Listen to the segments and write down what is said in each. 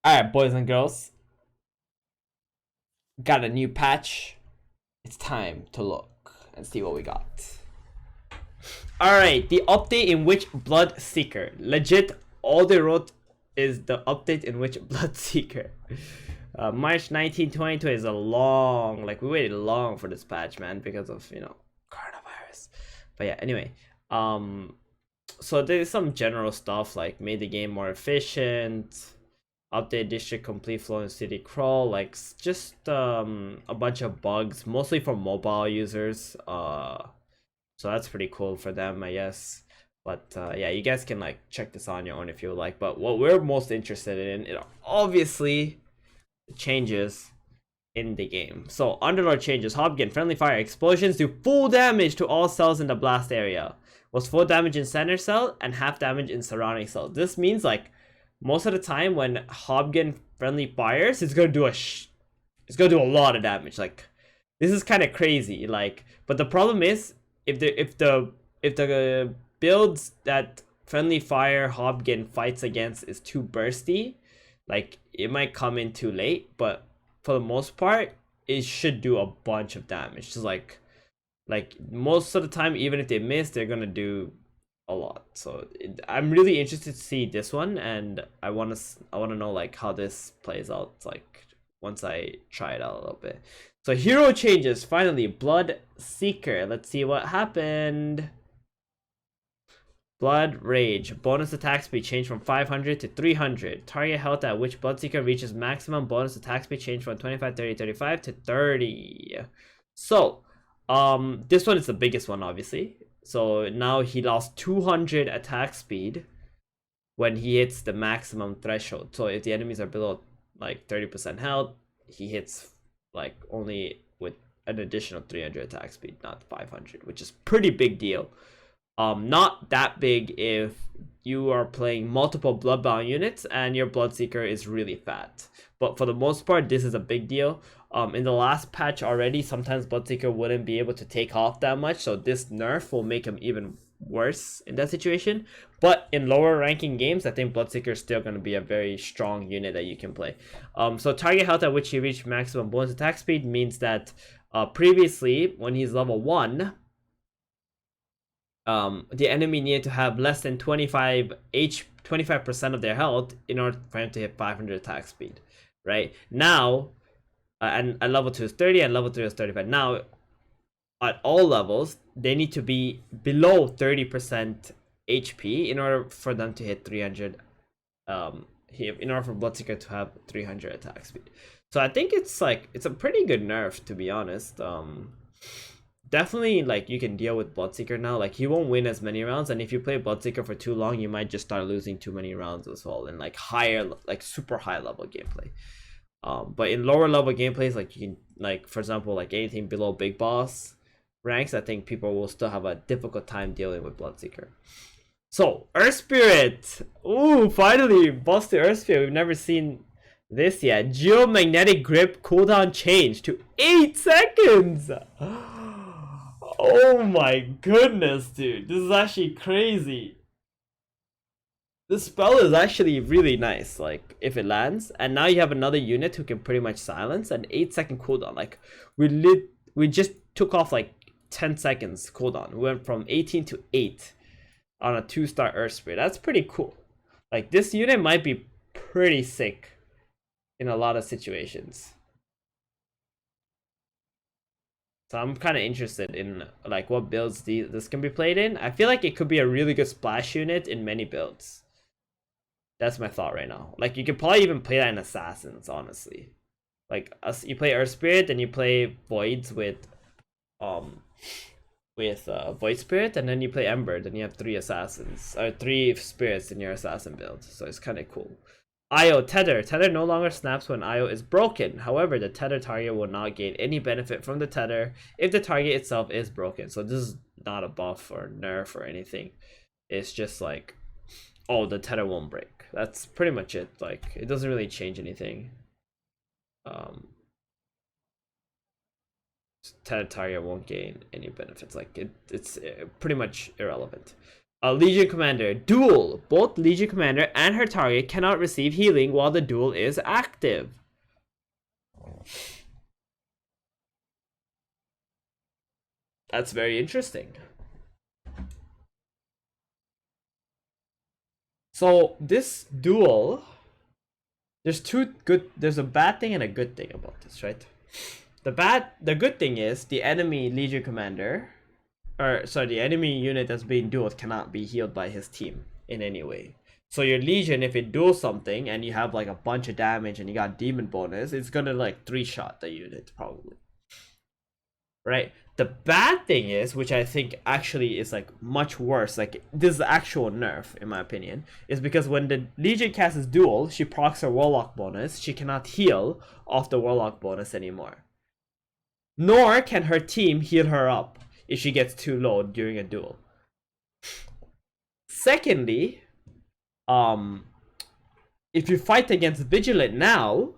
Alright, boys and girls. Got a new patch. It's time to look and see what we got. Alright, the update in which BLOODSEEKER. Legit, all they wrote is the update in which BLOODSEEKER. March 19, 2020 is a long, like we waited long for this patch, man, because of, coronavirus. But yeah, anyway. So there's some general stuff like made the game more efficient, update district complete flow and city crawl, like just a bunch of bugs, mostly for mobile users. So that's pretty cool for them, I guess. But yeah, you guys can like check this on your own if you would like. But what we're most interested in, obviously, the changes in the game. So Underlord changes. Hobgen, friendly fire, explosions do full damage to all cells in the blast area. Was full damage in center cell and half damage in surrounding cells. This means like most of the time when Hobgen friendly fires, it's gonna do a lot of damage. Like this is kind of crazy. Like, but the problem is if the builds that friendly fire Hobgen fights against is too bursty, like it might come in too late. But for the most part, it should do a bunch of damage. Just like most of the time, even if they miss, they're gonna do a lot. So I'm really interested to see this one, and I want to know like how this plays out, like once I try it out a little bit. So hero changes finally. BLOODSEEKER. Let's see what happened. Blood Rage. Bonus attack speed changed from 500 to 300. Target health at which BLOODSEEKER reaches maximum bonus attack speed changed from 25, 30, 35 to 30. So this one is the biggest one, obviously. So now he lost 200 attack speed when he hits the maximum threshold. So if the enemies are below like 30% health, he hits like only with an additional 300 attack speed, not 500, which is pretty big deal. Not that big if you are playing multiple Bloodbound units and your BLOODSEEKER is really fat. But for the most part, this is a big deal. In the last patch already, sometimes BLOODSEEKER wouldn't be able to take off that much, so this nerf will make him even worse in that situation. But in lower ranking games, I think BLOODSEEKER is still going to be a very strong unit that you can play. So target health at which he reached maximum bonus attack speed means that previously, when he's level 1, the enemy needed to have less than 25% of their health in order for him to hit 500 attack speed, right? Now, and level 2 is 30 and level 3 is 35. Now, at all levels, they need to be below 30% HP in order for them to hit 300. In order for BLOODSEEKER to have 300 attack speed. So I think it's a pretty good nerf, to be honest. Definitely, like, you can deal with BLOODSEEKER now. Like, he won't win as many rounds, and if you play BLOODSEEKER for too long, you might just start losing too many rounds as well in like higher, like super high level gameplay. But in lower level gameplays, like you can, like for example, like anything below big boss ranks, I think people will still have a difficult time dealing with BLOODSEEKER. So Earth Spirit, ooh, finally busted Earth Spirit. We've never seen this yet. Geomagnetic grip cooldown changed to 8 seconds. Oh my goodness, dude. This is actually crazy. This spell is actually really nice, like, if it lands. And now you have another unit who can pretty much silence an 8-second cooldown. Like, we just took off, like, 10 seconds cooldown. We went from 18 to 8 on a 2-star Earth Spirit. That's pretty cool. Like, this unit might be pretty sick in a lot of situations. So I'm kind of interested in like what builds this can be played in. I feel like it could be a really good splash unit in many builds. That's my thought right now. Like you could probably even play that in Assassins, honestly. Like you play Earth Spirit, then you play Voids with Void Spirit, and then you play Ember. Then you have 3 Assassins or 3 Spirits in your Assassin build. So it's kind of cool. IO Tether. Tether no longer snaps when IO is broken. However, the tether target will not gain any benefit from the tether if the target itself is broken. So this is not a buff or nerf or anything. It's just like, oh, the tether won't break. That's pretty much it. Like, it doesn't really change anything. Tether target won't gain any benefits. Like, it's pretty much irrelevant. A Legion Commander. Duel. Both Legion Commander and her target cannot receive healing while the duel is active. That's very interesting. So this duel, there's a bad thing and a good thing about this, right? The good thing is the enemy Legion Commander, or sorry, the enemy unit that's being dueled cannot be healed by his team in any way. So your Legion, if it duels something and you have like a bunch of damage and you got demon bonus, it's gonna like 3-shot the unit probably. Right? The bad thing is, which I think actually is like much worse, like this is the actual nerf in my opinion, is because when the Legion casts duel, she procs her Warlock bonus, she cannot heal off the Warlock bonus anymore. Nor can her team heal her up if she gets too low during a duel. Secondly, if you fight against Vigilant now,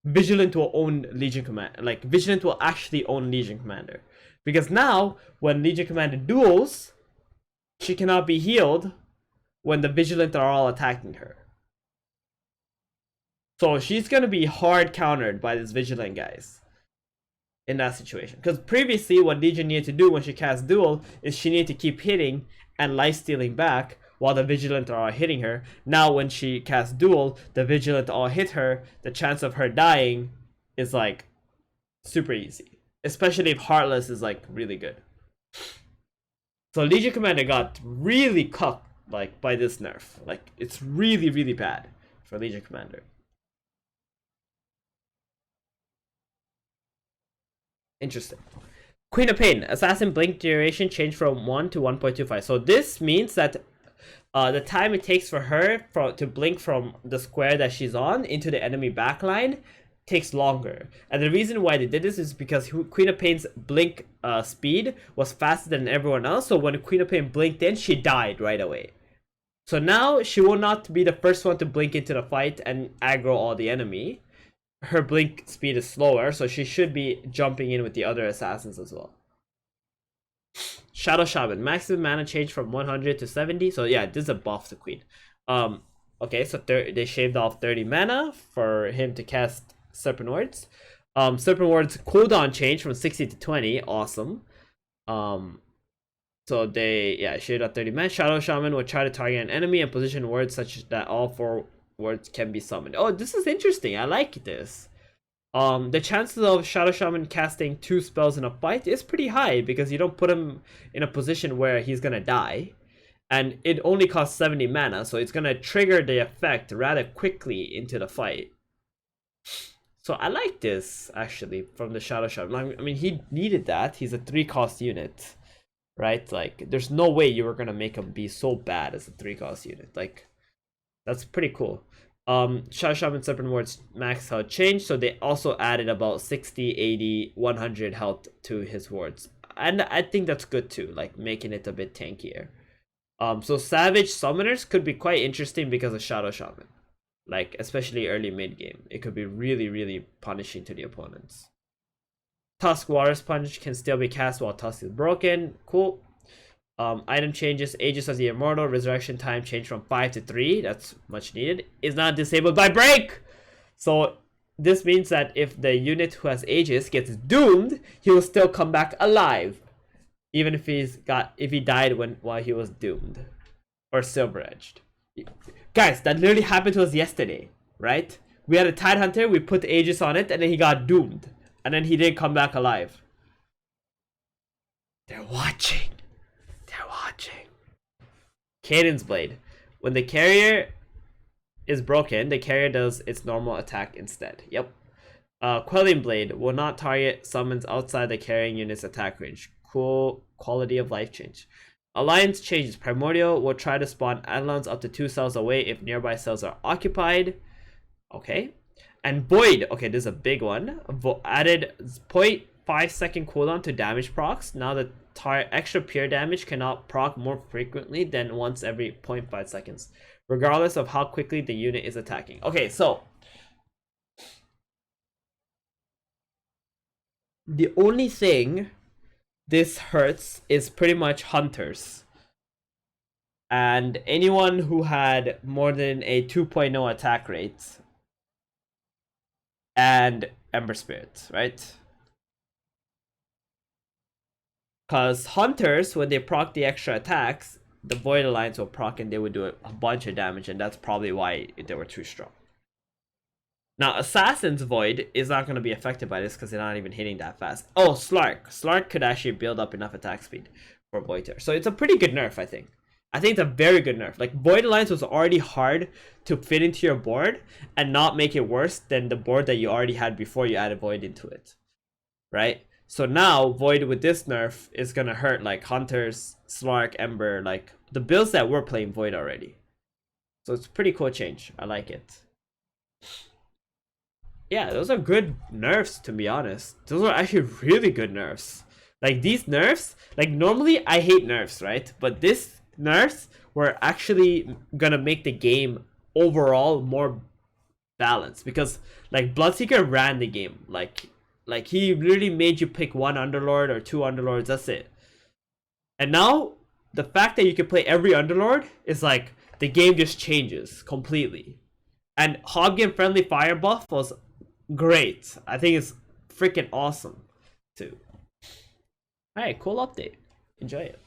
Vigilant will own Legion Commander. Like, Vigilant will actually own Legion Commander. Because now, when Legion Commander duels, she cannot be healed when the Vigilant are all attacking her. So she's gonna be hard countered by these Vigilant guys in that situation. Because previously, what Legion needed to do when she cast Duel is she needed to keep hitting and lifestealing back while the Vigilant are all hitting her. Now when she casts Duel, the Vigilant all hit her, the chance of her dying is like super easy. Especially if Heartless is like really good. So Legion Commander got really cucked like by this nerf. Like it's really, really bad for Legion Commander. Interesting. Queen of Pain. Assassin blink duration changed from 1 to 1.25. So this means that the time it takes for her to blink from the square that she's on into the enemy backline takes longer. And the reason why they did this is because Queen of Pain's blink speed was faster than everyone else. So when Queen of Pain blinked in, she died right away. So now she will not be the first one to blink into the fight and aggro all the enemy. Her blink speed is slower, so she should be jumping in with the other assassins as well. Shadow Shaman. Maximum mana change from 100 to 70. So yeah, this is a buff to Queen. Okay, so they shaved off 30 mana for him to cast Serpent Wards. Serpent Wards cooldown change from 60 to 20. Awesome. So they shaved off 30 mana. Shadow Shaman will try to target an enemy and position wards such that all 4 wards can be summoned. Oh, this is interesting. I like this. The chances of Shadow Shaman casting 2 spells in a fight is pretty high because you don't put him in a position where he's gonna die. And it only costs 70 mana, so it's gonna trigger the effect rather quickly into the fight. So I like this, actually, from the Shadow Shaman. I mean, he needed that. He's a 3-cost unit, right? Like, there's no way you were gonna make him be so bad as a 3-cost unit. Like, that's pretty cool. Shadow Shaman Serpent Ward's max health changed, so they also added about 60, 80, 100 health to his wards. And I think that's good too, like making it a bit tankier. So Savage Summoners could be quite interesting because of Shadow Shaman. Like, especially early mid-game. It could be really, really punishing to the opponents. Tusk Water's Punch can still be cast while Tusk is broken. Cool. Item changes. Aegis of the Immortal. Resurrection time changed from 5 to 3. That's much needed. Is not disabled by break! So this means that if the unit who has Aegis gets doomed, he will still come back alive. Even if he died while he was doomed. Or silver edged. Guys, that literally happened to us yesterday, right? We had a Tidehunter, we put Aegis on it, and then he got doomed. And then he didn't come back alive. They're watching. Caden's Blade. When the carrier is broken, the carrier does its normal attack instead. Yep. Quelling Blade will not target summons outside the carrying unit's attack range. Cool quality of life change. Alliance changes. Primordial will try to spawn Eidolons up to 2 cells away if nearby cells are occupied. Okay. And Void. Okay, this is a big one. Added 0.5 second cooldown to damage procs. Now the extra pure damage cannot proc more frequently than once every 0.5 seconds, regardless of how quickly the unit is attacking. Okay, so the only thing this hurts is pretty much hunters. And anyone who had more than a 2.0 attack rate and Ember Spirit, right? Because hunters, when they proc the extra attacks, the Void Alliance will proc and they would do a bunch of damage, and that's probably why they were too strong. Now, Assassin's Void is not going to be affected by this because they're not even hitting that fast. Oh, Slark. Slark could actually build up enough attack speed for Voidter. So it's a pretty good nerf, I think. I think it's a very good nerf. Like, Void Alliance was already hard to fit into your board and not make it worse than the board that you already had before you added Void into it. Right? So now, Void with this nerf is going to hurt, like, Hunters, Slark, Ember, like, the builds that were playing Void already. So it's a pretty cool change. I like it. Yeah, those are good nerfs, to be honest. Those are actually really good nerfs. Like, these nerfs, like, normally I hate nerfs, right? But this nerfs were actually gonna make the game overall more balanced. Because, like, Bloodseeker ran the game. Like he literally made you pick one Underlord or two Underlords, that's it. And now, the fact that you can play every Underlord is like, the game just changes completely. And Hobgame friendly fire buff was great. I think it's freaking awesome too. Alright, cool update. Enjoy it.